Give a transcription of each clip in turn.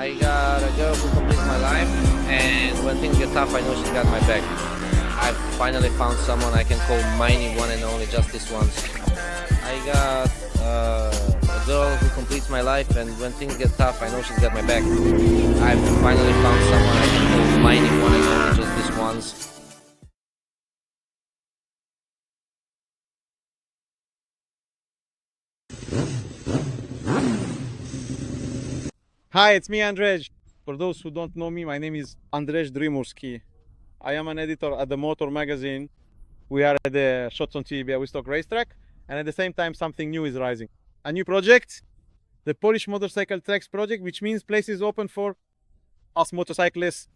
I got a girl who completes my life, and when things get tough, I know she's got my back. I finally found someone I can call mine, one and only, just this once. I got a girl who completes my life, and when things get tough, I know she's got my back. I finally found someone I can call mine, one and only, just this once. Hi, it's me, Andrzej. For those who don't know me, my name is Andrzej Drimurski. I am an editor at the Motor magazine. We are at the Tor Wschodzący Białystok racetrack, and at the same time, something new is rising. A new project, the Polish Motorcycle Tracks project, which means places open for us motorcyclists.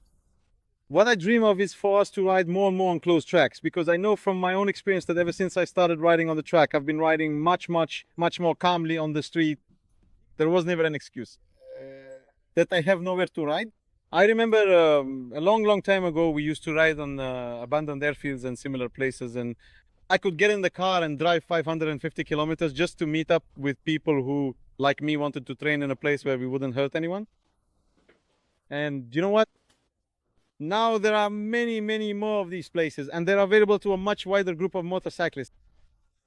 What I dream of is for us to ride more and more on closed tracks, because I know from my own experience that ever since I started riding on the track, I've been riding much more calmly on the street. There was never an excuse that I have nowhere to ride. I remember a long time ago, we used to ride on abandoned airfields and similar places, and I could get in the car and drive 550 kilometers just to meet up with people who, like me, wanted to train in a place where we wouldn't hurt anyone. And you know what? Now there are many more of these places, and they're available to a much wider group of motorcyclists.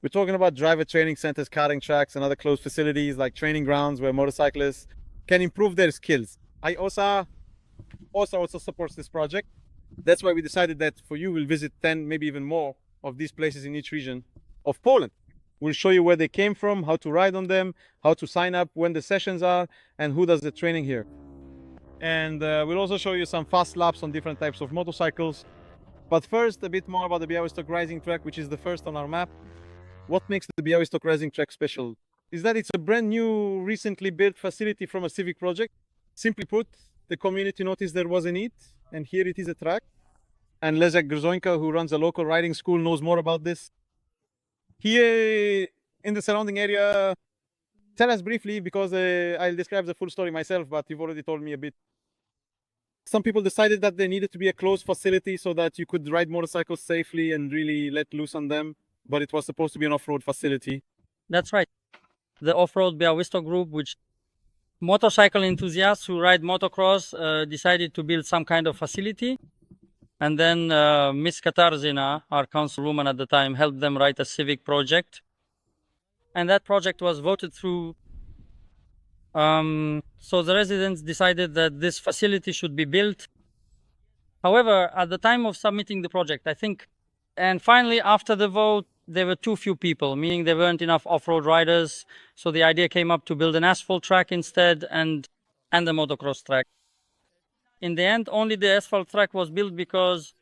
We're talking about driver training centers, karting tracks, and other closed facilities like training grounds where motorcyclists can improve their skills. OSA also supports this project. That's why we decided that for you, we'll visit 10, maybe even more of these places in each region of Poland. We'll show you where they came from, how to ride on them, how to sign up, when the sessions are, and who does the training here. And we'll also show you some fast laps on different types of motorcycles. But first, a bit more about the Białystok Rising Track, which is the first on our map. What makes the Białystok Rising Track special is that it's a brand new, recently built facility from a civic project. Simply put, the community noticed there was a need, and here it is a track. And Leszek Grzońka, who runs a local riding school, knows more about this. Here in the surrounding area, tell us briefly, because I'll describe the full story myself, but you've already told me a bit. Some people decided that there needed to be a closed facility so that you could ride motorcycles safely and really let loose on them, but it was supposed to be an off-road facility. That's right. The off-road Białystok group, which motorcycle enthusiasts who ride motocross decided to build some kind of facility. And then Miss Katarzyna, our councilwoman at the time, helped them write a civic project. And that project was voted through. So the residents decided that this facility should be built. However, at the time of submitting the project, I think, and finally after the vote, there were too few people, meaning there weren't enough off-road riders. So the idea came up to build an asphalt track instead and a motocross track. In the end, only the asphalt track was built because...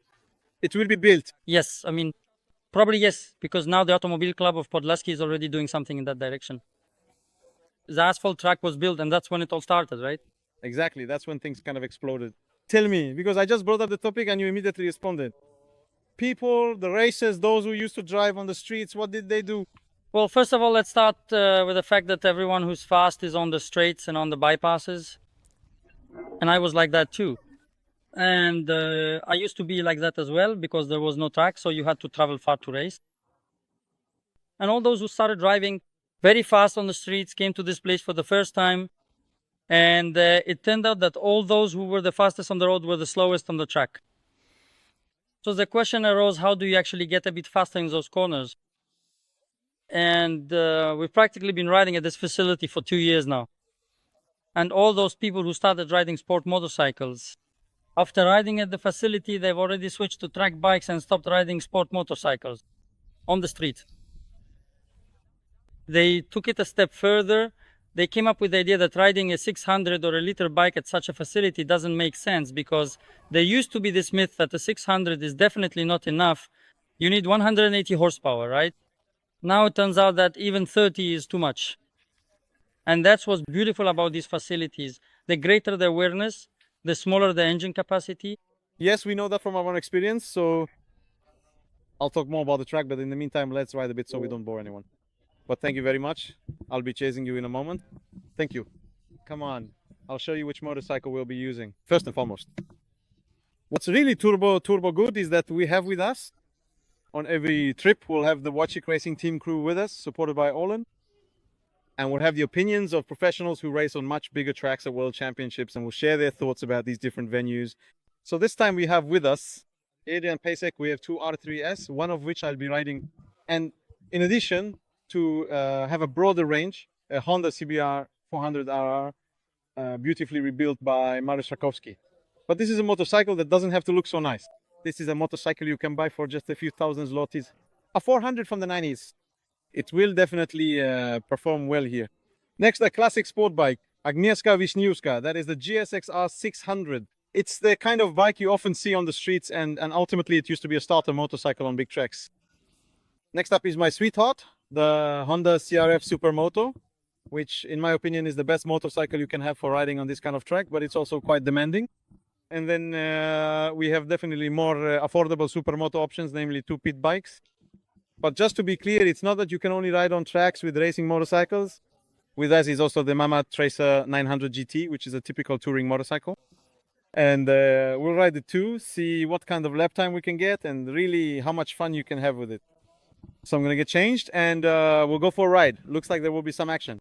It will be built. Yes, I mean, probably yes, because now the Automobile Club of Podlaski is already doing something in that direction. The asphalt track was built, and that's when it all started, right? Exactly, that's when things kind of exploded. Tell me, because I just brought up the topic and you immediately responded. People, the racers, those who used to drive on the streets, what did they do? Well, first of all, let's start with the fact that everyone who's fast is on the straights and on the bypasses. And I was like that too. And I used to be like that as well because there was no track, so you had to travel far to race. And all those who started driving very fast on the streets came to this place for the first time. And it turned out that all those who were the fastest on the road were the slowest on the track. So the question arose, how do you actually get a bit faster in those corners? And we've practically been riding at this facility for 2 years now. And all those people who started riding sport motorcycles, after riding at the facility, they've already switched to track bikes and stopped riding sport motorcycles on the street. They took it a step further. They came up with the idea that riding a 600 or a liter bike at such a facility doesn't make sense because there used to be this myth that a 600 is definitely not enough. You need 180 horsepower, right? Now it turns out that even 30 is too much. And that's what's beautiful about these facilities. The greater the awareness, the smaller the engine capacity. Yes, we know that from our own experience, so I'll talk more about the track, but in the meantime, let's ride a bit so we don't bore anyone. But thank you very much. I'll be chasing you in a moment. Thank you. Come on, I'll show you which motorcycle we'll be using. First and foremost, what's really turbo good is that we have with us, on every trip, we'll have the Wojciech Racing team crew with us, supported by Olin. and we'll have the opinions of professionals who race on much bigger tracks at World Championships, and we'll share their thoughts about these different venues. So this time we have with us Adrian Pasek. We have two R3S, one of which I'll be riding. And in addition to have a broader range, a Honda CBR 400RR, beautifully rebuilt by Mariusz Rakowski. But this is a motorcycle that doesn't have to look so nice. This is a motorcycle you can buy for just a few thousand zlotys. A 400 from the 90s. It will definitely perform well here. Next, a classic sport bike, Agnieszka Wiśniewska. That is the GSX-R 600. It's the kind of bike you often see on the streets, and ultimately it used to be a starter motorcycle on big tracks. Next up is my sweetheart, the Honda CRF SuperMoto, which in my opinion is the best motorcycle you can have for riding on this kind of track, but it's also quite demanding. And then we have definitely more affordable Supermoto options, namely two pit bikes. But just to be clear, it's not that you can only ride on tracks with racing motorcycles. With us is also the Mama Tracer 900 GT, which is a typical touring motorcycle. And we'll ride it too, see what kind of lap time we can get and really how much fun you can have with it. So I'm gonna get changed and we'll go for a ride. Looks like there will be some action.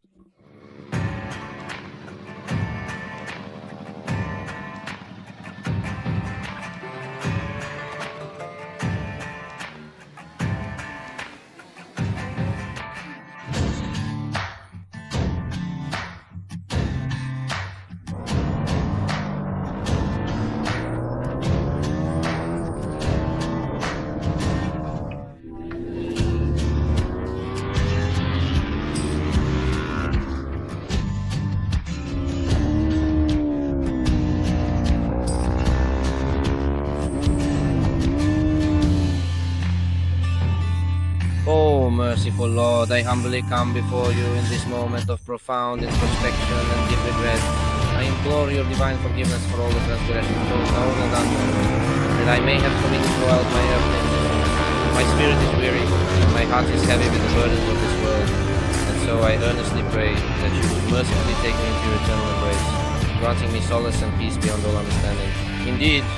Oh, merciful Lord, I humbly come before you in this moment of profound introspection and deep regret. I implore your divine forgiveness for all the transgressions, both known and unknown, that I may have committed throughout my earthly existence. My spirit is weary, and my heart is heavy with the burdens of this world, and so I earnestly pray that you would mercifully take me into your eternal embrace, granting me solace and peace beyond all understanding. Indeed,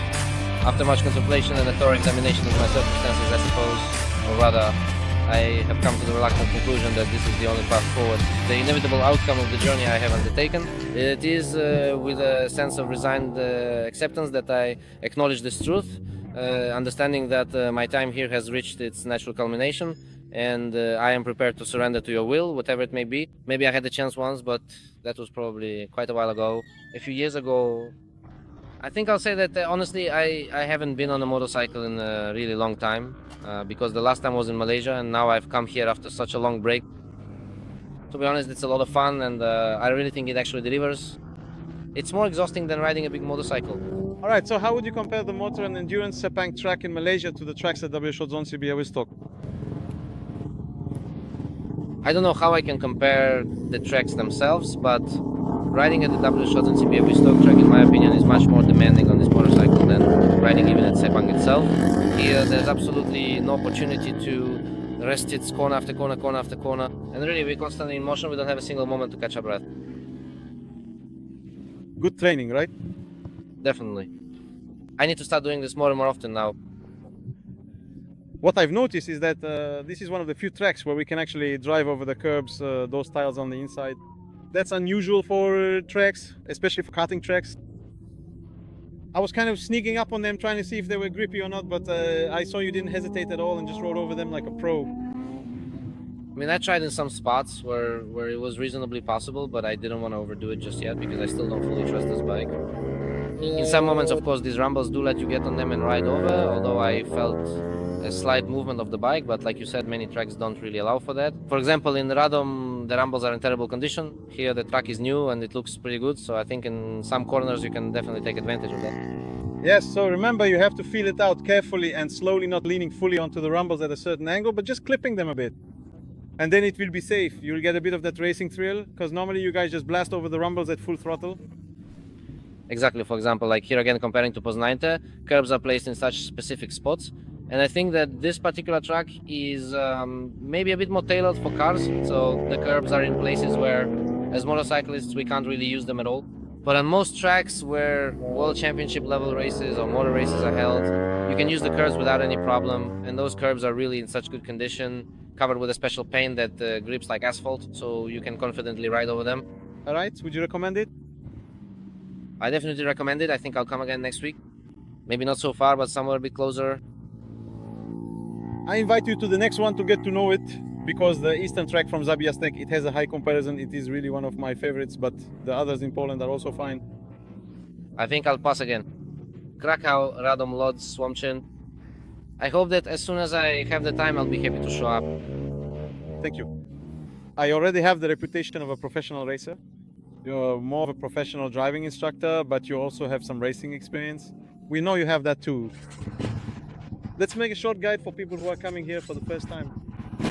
after much contemplation and a thorough examination of my circumstances, I suppose, or rather, I have come to the reluctant conclusion that this is the only path forward. The inevitable outcome of the journey I have undertaken. It is with a sense of resigned acceptance that I acknowledge this truth, understanding that my time here has reached its natural culmination, and I am prepared to surrender to your will, whatever it may be. Maybe I had the chance once, but that was probably quite a while ago. A few years ago, I think I'll say that honestly, I haven't been on a motorcycle in a really long time. Because the last time was in Malaysia, and now I've come here after such a long break. To be honest, it's a lot of fun, and I really think it actually delivers. It's more exhausting than riding a big motorcycle. All right, so how would you compare the motor and endurance Sepang track in Malaysia to the tracks at Tor Wschodzący Białystok? I don't know how I can compare the tracks themselves, but riding at the Tor Wschodzący Białystok track, in my opinion, is much more demanding on this motorcycle than riding even at Sepang itself. Here, there's absolutely no opportunity to rest its corner after corner, corner after corner. And really, we're constantly in motion. We don't have a single moment to catch our breath. Good training, right? Definitely. I need to start doing this more and more often now. What I've noticed is that this is one of the few tracks where we can actually drive over the curbs, those tiles on the inside. That's unusual for tracks, especially for karting tracks. I was kind of sneaking up on them, trying to see if they were grippy or not, but I saw you didn't hesitate at all and just rode over them like a pro. I mean, I tried in some spots where it was reasonably possible, but I didn't want to overdo it just yet because I still don't fully trust this bike. In some moments, of course, these rumbles do let you get on them and ride over, although I felt a slight movement of the bike, but like you said, many tracks don't really allow for that. For example, in Radom, the rumbles are in terrible condition. Here, the track is new and it looks pretty good, so I think in some corners you can definitely take advantage of that. Yes, so remember, you have to feel it out carefully and slowly, not leaning fully onto the rumbles at a certain angle, but just clipping them a bit. And then it will be safe. You'll get a bit of that racing thrill, because normally you guys just blast over the rumbles at full throttle. Exactly, for example, like here again, comparing to Poznańte, curbs are placed in such specific spots. And I think that this particular track is maybe a bit more tailored for cars. So the curbs are in places where, as motorcyclists, we can't really use them at all. But on most tracks where World Championship level races or motor races are held, you can use the curbs without any problem. And those curbs are really in such good condition. covered with a special paint that grips like asphalt, so you can confidently ride over them. All right, would you recommend it? I definitely recommend it. I think I'll come again next week. Maybe not so far, but somewhere a bit closer. I invite you to the next one to get to know it, because the eastern track from Białystok, it has a high comparison. It is really one of my favorites, but the others in Poland are also fine. I think I'll pass again. Krakow, Radom, Lodz, Słomczyn. I hope that as soon as I have the time, I'll be happy to show up. Thank you. I already have the reputation of a professional racer. You're more of a professional driving instructor, but you also have some racing experience. We know you have that too. Let's make a short guide for people who are coming here for the first time.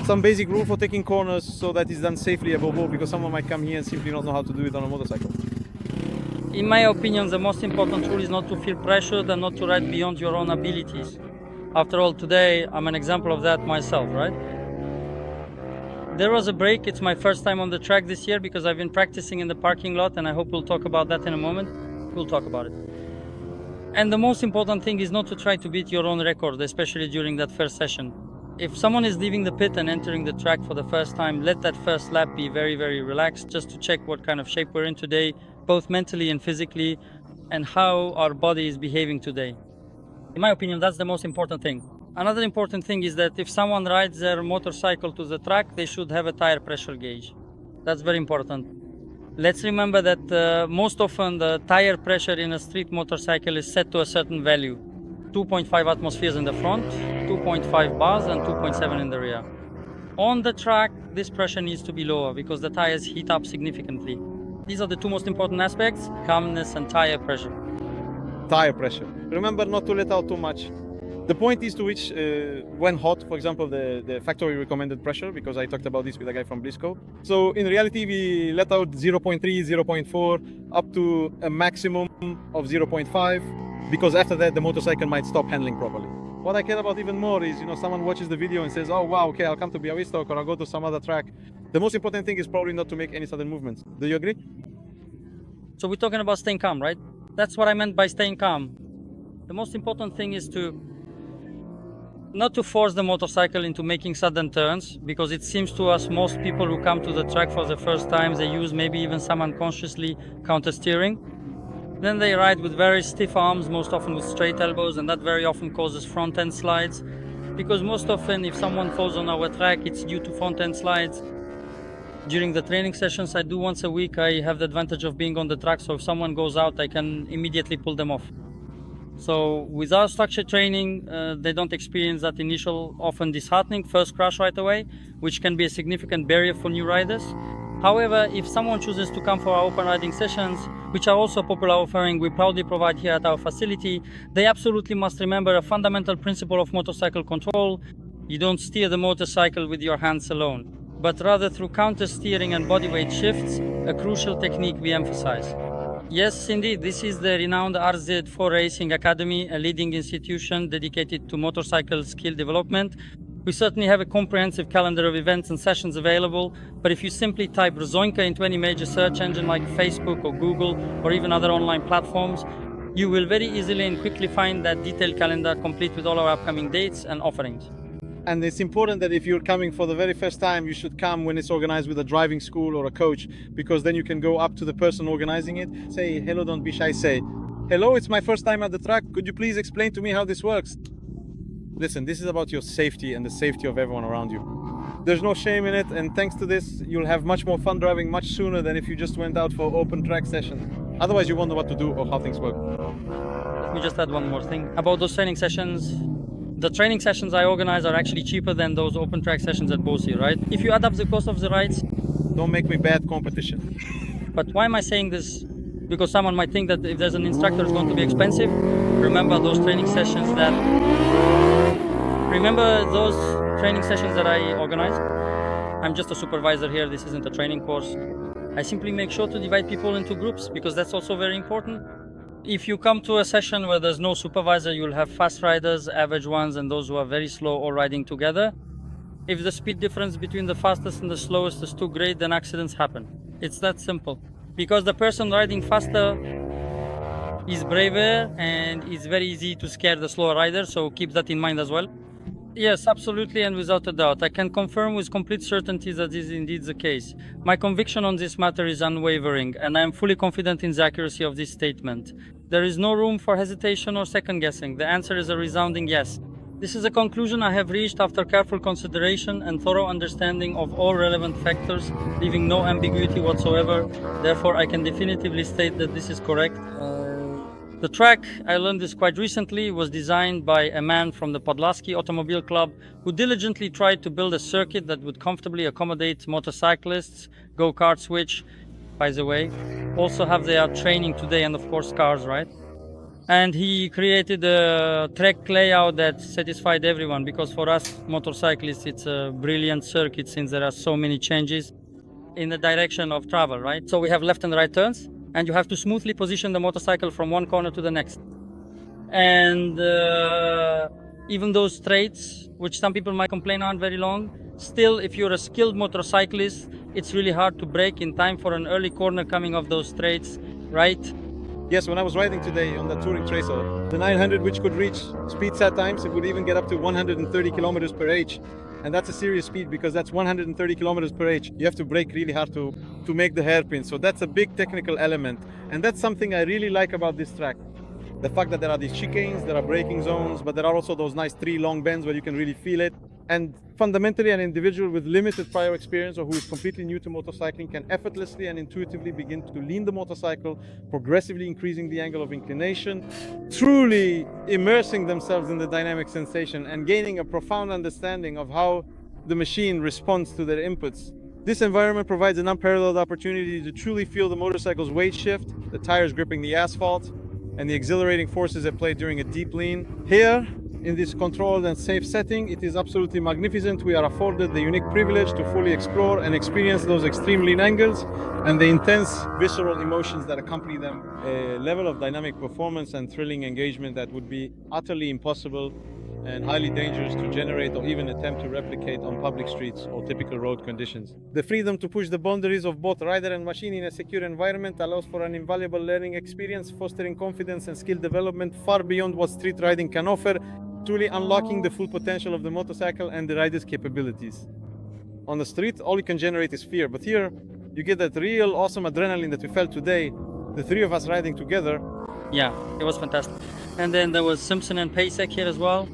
Some basic rule for taking corners so that it's done safely above all, because someone might come here and simply not know how to do it on a motorcycle. In my opinion, the most important rule is not to feel pressured and not to ride beyond your own abilities. After all, today, I'm an example of that myself, right? There was a break. It's my first time on the track this year because I've been practicing in the parking lot, and I hope we'll talk about that in a moment. We'll talk about it. And the most important thing is not to try to beat your own record, especially during that first session. If someone is leaving the pit and entering the track for the first time, let that first lap be very, very relaxed, just to check what kind of shape we're in today, both mentally and physically, and how our body is behaving today. In my opinion, that's the most important thing. Another important thing is that if someone rides their motorcycle to the track, they should have a tire pressure gauge. That's very important. Let's remember that most often the tire pressure in a street motorcycle is set to a certain value. 2.5 atmospheres in the front, 2.5 bars, and 2.7 in the rear. On the track, this pressure needs to be lower because the tires heat up significantly. These are the two most important aspects: calmness and tire pressure. Tire pressure. Remember not to let out too much. The point is to reach, when hot, for example, the factory recommended pressure, because I talked about this with a guy from Blisco. So in reality, we let out 0.3, 0.4, up to a maximum of 0.5, because after that, the motorcycle might stop handling properly. What I care about even more is, someone watches the video and says, oh, wow, okay, I'll come to Białystok or I'll go to some other track. The most important thing is probably not to make any sudden movements. Do you agree? So we're talking about staying calm, right? That's what I meant by staying calm. The most important thing is not to force the motorcycle into making sudden turns, because it seems to us most people who come to the track for the first time, they use maybe even some unconsciously counter steering. Then they ride with very stiff arms, most often with straight elbows, and that very often causes front end slides. Because most often if someone falls on our track, it's due to front end slides. During the training sessions I do once a week, I have the advantage of being on the track, so if someone goes out, I can immediately pull them off. So with our structured training, they don't experience that initial, often disheartening first crash right away, which can be a significant barrier for new riders. However, if someone chooses to come for our open riding sessions, which are also a popular offering we proudly provide here at our facility, they absolutely must remember a fundamental principle of motorcycle control. You don't steer the motorcycle with your hands alone, but rather through counter steering and bodyweight shifts, a crucial technique we emphasize. Yes, indeed, this is the renowned RZ4 Racing Academy, a leading institution dedicated to motorcycle skill development. We certainly have a comprehensive calendar of events and sessions available, but if you simply type Rzońka into any major search engine like Facebook or Google or even other online platforms, you will very easily and quickly find that detailed calendar complete with all our upcoming dates and offerings. And it's important that if you're coming for the very first time, you should come when it's organized with a driving school or a coach, because then you can go up to the person organizing it, say, hello, don't be shy, say, hello, it's my first time at the track. Could you please explain to me how this works? Listen, this is about your safety and the safety of everyone around you. There's no shame in it, and thanks to this, you'll have much more fun driving much sooner than if you just went out for open track sessions. Otherwise, you won't know what to do or how things work. Let me just add one more thing about those training sessions. The training sessions I organize are actually cheaper than those open track sessions at Bosi, right? If you add up the cost of the rides... Don't make me bad competition. But why am I saying this? Because someone might think that if there's an instructor, it's going to be expensive. Remember those training sessions that I organize? I'm just a supervisor here, this isn't a training course. I simply make sure to divide people into groups, because that's also very important. If you come to a session where there's no supervisor, you'll have fast riders, average ones, and those who are very slow all riding together. If the speed difference between the fastest and the slowest is too great, then accidents happen. It's that simple. Because the person riding faster is braver and it's very easy to scare the slower rider, so keep that in mind as well. Yes, absolutely, and without a doubt. I can confirm with complete certainty that this is indeed the case. My conviction on this matter is unwavering, and I am fully confident in the accuracy of this statement. There is no room for hesitation or second guessing. The answer is a resounding yes. This is a conclusion I have reached after careful consideration and thorough understanding of all relevant factors, leaving no ambiguity whatsoever. Therefore, I can definitively state that this is correct. The track, I learned this quite recently, was designed by a man from the Podlaski Automobile Club who diligently tried to build a circuit that would comfortably accommodate motorcyclists, go-karts, which, by the way, also have their training today, and of course cars, right? And he created a track layout that satisfied everyone, because for us motorcyclists it's a brilliant circuit since there are so many changes in the direction of travel, right? So we have left and right turns, and you have to smoothly position the motorcycle from one corner to the next. And even those straights, which some people might complain aren't very long, still, if you're a skilled motorcyclist, it's really hard to brake in time for an early corner coming off those straights, right? Yes, when I was riding today on the touring tracer, the 900, which could reach speeds at times, it would even get up to 130 kilometers per h. And that's a serious speed, because that's 130 kilometers per h. You have to brake really hard to make the hairpin. So that's a big technical element. And that's something I really like about this track. The fact that there are these chicanes, there are braking zones, but there are also those nice 3 long bends where you can really feel it. And fundamentally, an individual with limited prior experience or who is completely new to motorcycling can effortlessly and intuitively begin to lean the motorcycle, progressively increasing the angle of inclination, truly immersing themselves in the dynamic sensation and gaining a profound understanding of how the machine responds to their inputs. This environment provides an unparalleled opportunity to truly feel the motorcycle's weight shift, the tires gripping the asphalt, and the exhilarating forces at play during a deep lean. Here, in this controlled and safe setting, it is absolutely magnificent. We are afforded the unique privilege to fully explore and experience those extreme lean angles and the intense visceral emotions that accompany them. A level of dynamic performance and thrilling engagement that would be utterly impossible and highly dangerous to generate or even attempt to replicate on public streets or typical road conditions. The freedom to push the boundaries of both rider and machine in a secure environment allows for an invaluable learning experience, fostering confidence and skill development far beyond what street riding can offer, truly unlocking the full potential of the motorcycle and the rider's capabilities. On the street, all you can generate is fear, but here you get that real awesome adrenaline that we felt today, the 3 of us riding together. Yeah, it was fantastic. And then there was Simpson and Pasek here as well.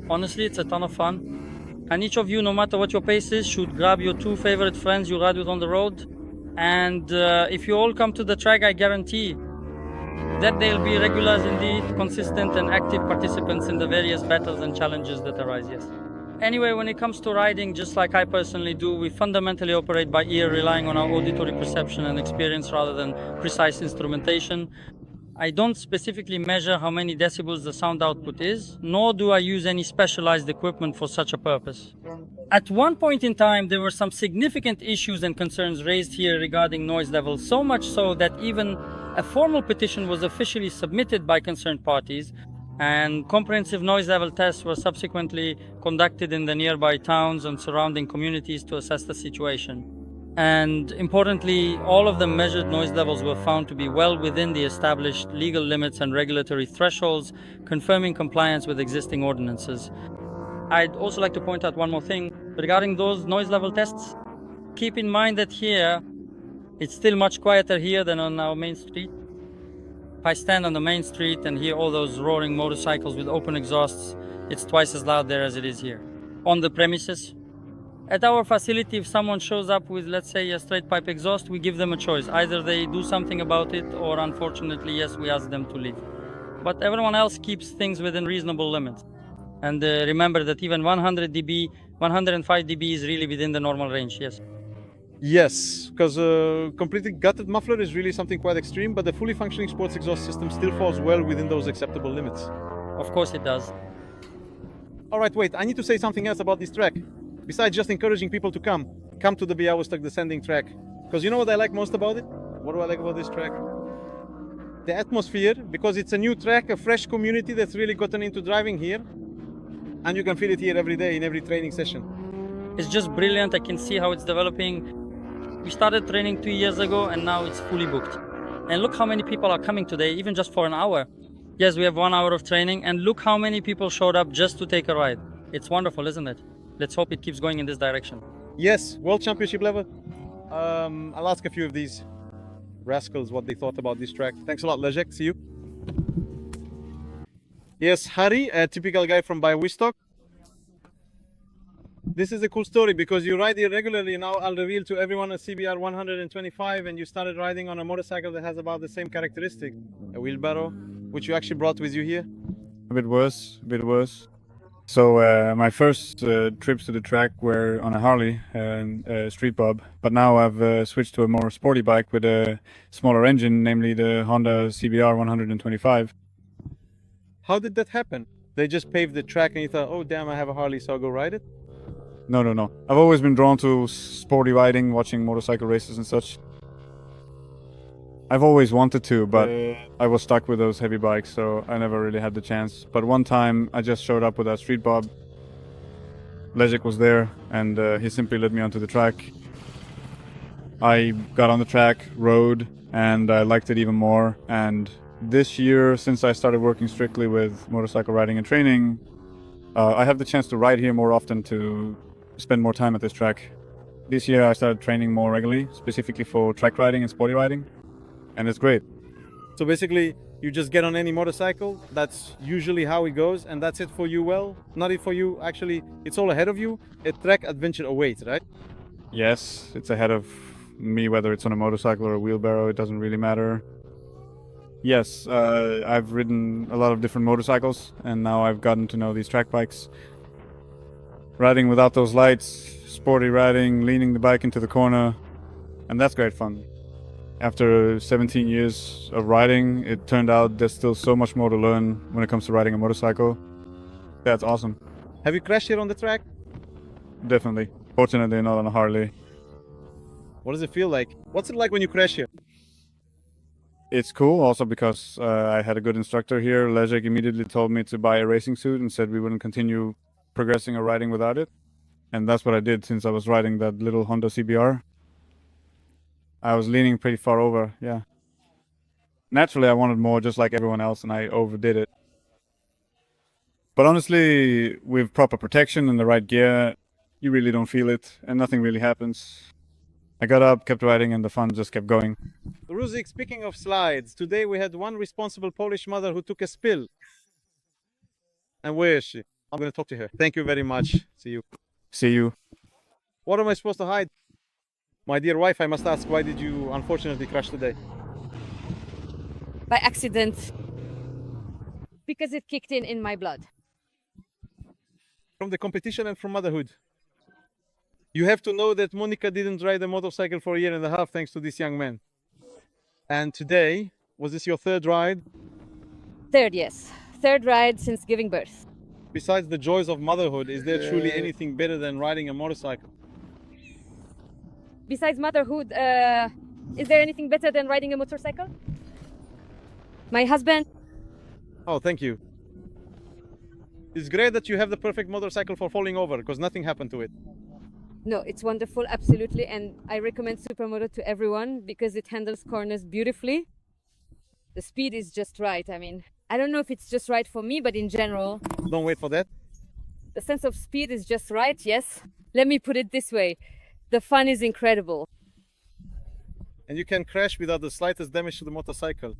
Honestly, it's a ton of fun. And each of you, no matter what your pace is, should grab your 2 favorite friends you ride with on the road. And if you all come to the track, I guarantee that they'll be regulars indeed, consistent and active participants in the various battles and challenges that arise, yes. Anyway, when it comes to riding, just like I personally do, we fundamentally operate by ear, relying on our auditory perception and experience rather than precise instrumentation. I don't specifically measure how many decibels the sound output is, nor do I use any specialized equipment for such a purpose. At one point in time, there were some significant issues and concerns raised here regarding noise levels, so much so that even a formal petition was officially submitted by concerned parties, and comprehensive noise level tests were subsequently conducted in the nearby towns and surrounding communities to assess the situation. And importantly, all of the measured noise levels were found to be well within the established legal limits and regulatory thresholds, confirming compliance with existing ordinances. I'd also like to point out one more thing regarding those noise level tests. Keep in mind that here, it's still much quieter here than on our main street. If I stand on the main street and hear all those roaring motorcycles with open exhausts, it's twice as loud there as it is here. On the premises, at our facility, if someone shows up with, let's say, a straight pipe exhaust, we give them a choice. Either they do something about it, or unfortunately, yes, we ask them to leave. But everyone else keeps things within reasonable limits. And remember that even 100 dB, 105 dB is really within the normal range, yes. Yes, because completely gutted muffler is really something quite extreme, but the fully functioning sports exhaust system still falls well within those acceptable limits. Of course it does. All right, wait, I need to say something else about this track. Besides just encouraging people to come to the Białystok descending track. Because you know what I like most about it? What do I like about this track? The atmosphere, because it's a new track, a fresh community that's really gotten into driving here. And you can feel it here every day in every training session. It's just brilliant. I can see how it's developing. We started training 2 years ago and now it's fully booked. And look how many people are coming today, even just for an hour. Yes, we have 1 hour of training, and look how many people showed up just to take a ride. It's wonderful, isn't it? Let's hope it keeps going in this direction. Yes, World Championship level. I'll ask a few of these rascals what they thought about this track. Thanks a lot, Leszek. See you. Yes, Harry, a typical guy from Białystok. This is a cool story because you ride here regularly. Now I'll reveal to everyone a CBR 125, and you started riding on a motorcycle that has about the same characteristic, a wheelbarrow, which you actually brought with you here. A bit worse, a bit worse. So my first trips to the track were on a Harley and street bob, but now I've switched to a more sporty bike with a smaller engine, namely the Honda CBR 125. How did that happen? They just paved the track and you thought, oh damn, I have a Harley, so I'll go ride it? No. I've always been drawn to sporty riding, watching motorcycle races and such. I've always wanted to, but I was stuck with those heavy bikes, so I never really had the chance. But one time I just showed up with that street bob. Leszek was there, and he simply led me onto the track. I got on the track, rode, and I liked it even more. And this year, since I started working strictly with motorcycle riding and training, I have the chance to ride here more often, to spend more time at this track. This year I started training more regularly, specifically for track riding and sporty riding, and it's great. So basically, you just get on any motorcycle, that's usually how it goes, and that's it for you. Well, not it for you, actually, it's all ahead of you. A track adventure awaits, right? Yes, it's ahead of me, whether it's on a motorcycle or a wheelbarrow, it doesn't really matter. Yes, I've ridden a lot of different motorcycles, and now I've gotten to know these track bikes. Riding without those lights, sporty riding, leaning the bike into the corner, and that's great fun. After 17 years of riding, it turned out there's still so much more to learn when it comes to riding a motorcycle. That's awesome. Have you crashed here on the track? Definitely. Fortunately, not on a Harley. What does it feel like? What's it like when you crash here? It's cool also because I had a good instructor here. Leszek immediately told me to buy a racing suit and said we wouldn't continue progressing or riding without it. And that's what I did since I was riding that little Honda CBR. I was leaning pretty far over, yeah. Naturally, I wanted more just like everyone else, and I overdid it. But honestly, with proper protection and the right gear, you really don't feel it, and nothing really happens. I got up, kept riding, and the fun just kept going. Ruzik, speaking of slides, today we had one responsible Polish mother who took a spill. And where is she? I'm going to talk to her. Thank you very much. See you. See you. What am I supposed to hide? My dear wife, I must ask, why did you unfortunately crash today? By accident, because it kicked in my blood. From the competition and from motherhood. You have to know that Monica didn't ride a motorcycle for a year and a half thanks to this young man. And today, was this your third ride? Third, yes. Third ride since giving birth. Besides the joys of motherhood, is there truly anything better than riding a motorcycle? Besides motherhood, is there anything better than riding a motorcycle? My husband. Oh, thank you. It's great that you have the perfect motorcycle for falling over, because nothing happened to it. No, it's wonderful, absolutely. And I recommend SuperMoto to everyone because it handles corners beautifully. The speed is just right. I mean, I don't know if it's just right for me, but in general, Don't wait for that. the sense of speed is just right, yes. Let me put it this way. The fun is incredible. And you can crash without the slightest damage to the motorcycle.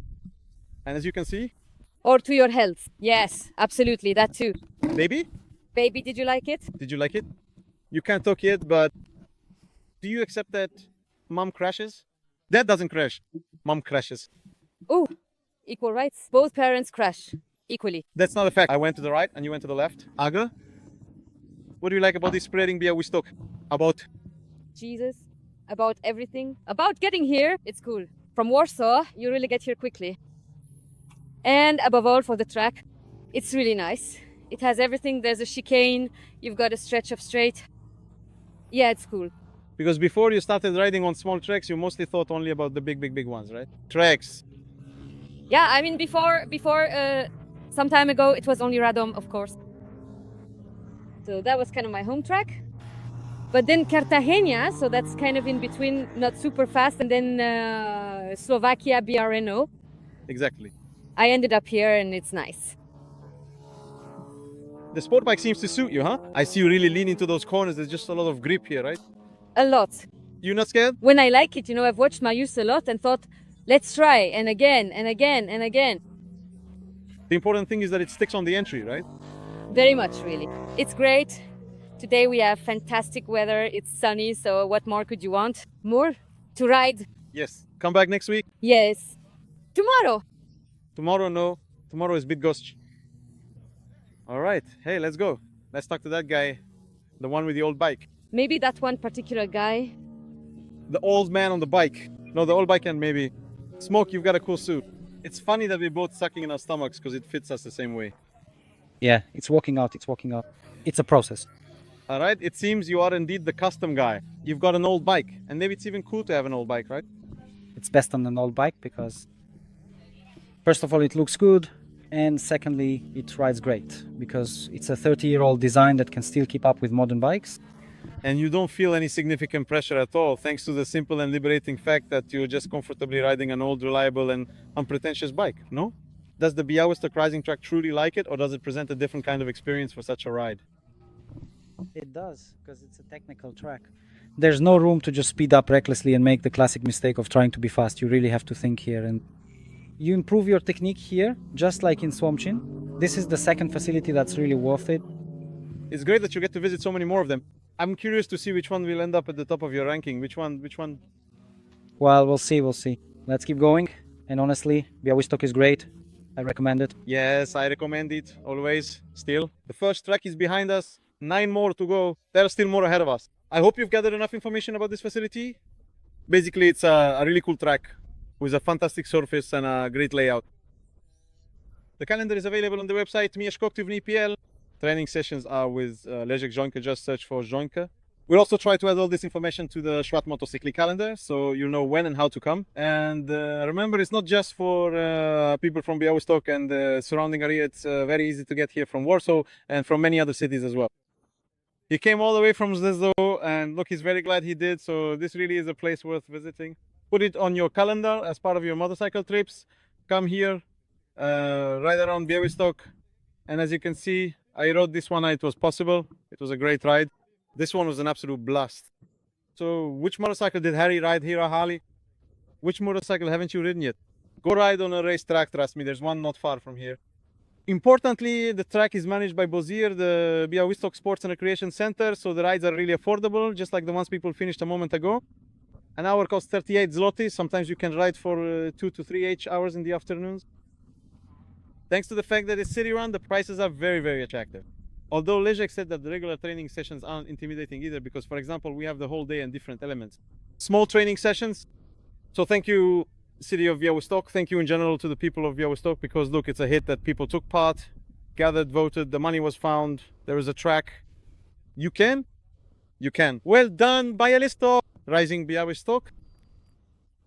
And as you can see, Or to your health. Yes, absolutely, that too. baby, Baby, did you like it? did you like it? You can't talk yet, but do you accept that mom crashes? Dad doesn't crash, mom crashes. Oh, equal rights. Both parents crash equally. That's not a fact. I went to the right and you went to the left. Aga, what do you like about this spreading Białystok? About Jesus, about everything. About getting here, it's cool. From Warsaw, you really get here quickly. And above all, for the track, it's really nice. It has everything. There's a chicane, you've got a stretch of straight. Yeah, it's cool. because before you started riding on small tracks, you mostly thought only about the big ones, right? Tracks. Yeah, I mean, before some time ago, it was only Radom, of course. So that was kind of my home track. But then Cartagena, so that's kind of in between, not super fast, and then Slovakia, BRNO. Exactly. I ended up here and it's nice. The sport bike seems to suit you, huh? I see you really lean into those corners. There's just a lot of grip here, right? A lot. You're not scared? When I like it, I've watched Marius a lot and thought, let's try, and again, and again, and again. The important thing is that it sticks on the entry, right? Very much, really. It's great. Today we have fantastic weather. It's sunny, so what more could you want? More to ride? Yes. Come back next week? Yes. Tomorrow. Tomorrow, no. Tomorrow is Bydgoszcz. All right. Hey, let's go. Let's talk to that guy, the one with the old bike. Maybe that one particular guy. The old man on the bike. No, the old bike and maybe. Smoke, you've got a cool suit. It's funny that we're both sucking in our stomachs because it fits us the same way. Yeah, it's working out. It's working out. It's a process. All right. It seems you are indeed the custom guy. You've got an old bike. And maybe it's even cool to have an old bike, right? It's best on an old bike because, first of all, it looks good. And secondly, it rides great because it's a 30-year-old design that can still keep up with modern bikes. And you don't feel any significant pressure at all, thanks to the simple and liberating fact that you're just comfortably riding an old, reliable, and unpretentious bike, no? Does the Białystok Rising Track truly like it, or does it present a different kind of experience for such a ride? It does, because it's a technical track. There's no room to just speed up recklessly and make the classic mistake of trying to be fast. You really have to think here, and you improve your technique here, just like in Słomczyn. This is the second facility that's really worth it. It's great that you get to visit so many more of them. I'm curious to see which one will end up at the top of your ranking. Which one? Well, we'll see. Let's keep going. And honestly, Białystok is great. I recommend it. Yes, I recommend it, always, still. The first track is behind us, 9 more to go. There are still more ahead of us. I hope you've gathered enough information about this facility. Basically, it's a really cool track with a fantastic surface and a great layout. The calendar is available on the website mieszkoktivny.pl. Training sessions are with Leszek Żońka. Just search for Żońka. We'll also try to add all this information to the SuperMoto cycling calendar, so you know when and how to come. And remember, it's not just for people from Białystok and the surrounding area. It's very easy to get here from Warsaw and from many other cities as well. He came all the way from Zlezno, and look, he's very glad he did. So this really is a place worth visiting. Put it on your calendar as part of your motorcycle trips. Come here, ride around Białystok, and as you can see, I rode this one. It was possible. It was a great ride. This one was an absolute blast. So which motorcycle did Harry ride here, Harley? Which motorcycle haven't you ridden yet? Go ride on a racetrack, trust me. There's one not far from here. Importantly, the track is managed by Bozir, the Białystok Sports and Recreation Center, so the rides are really affordable, just like the ones people finished a moment ago. An hour costs 38 zloty. Sometimes you can ride for 2 to 3 hours in the afternoons. Thanks to the fact that it's city run, the prices are very, very attractive. Although Leszek said that the regular training sessions aren't intimidating either, because, for example, we have the whole day and different elements. Small training sessions. So thank you, city of Białystok. Thank you in general to the people of Białystok, because look, it's a hit that people took part, gathered, voted, the money was found, there is a track. You can? You can. Well done, Białystok Rising Białystok.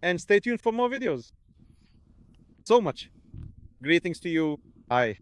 And stay tuned for more videos. So much. Greetings to you. Bye.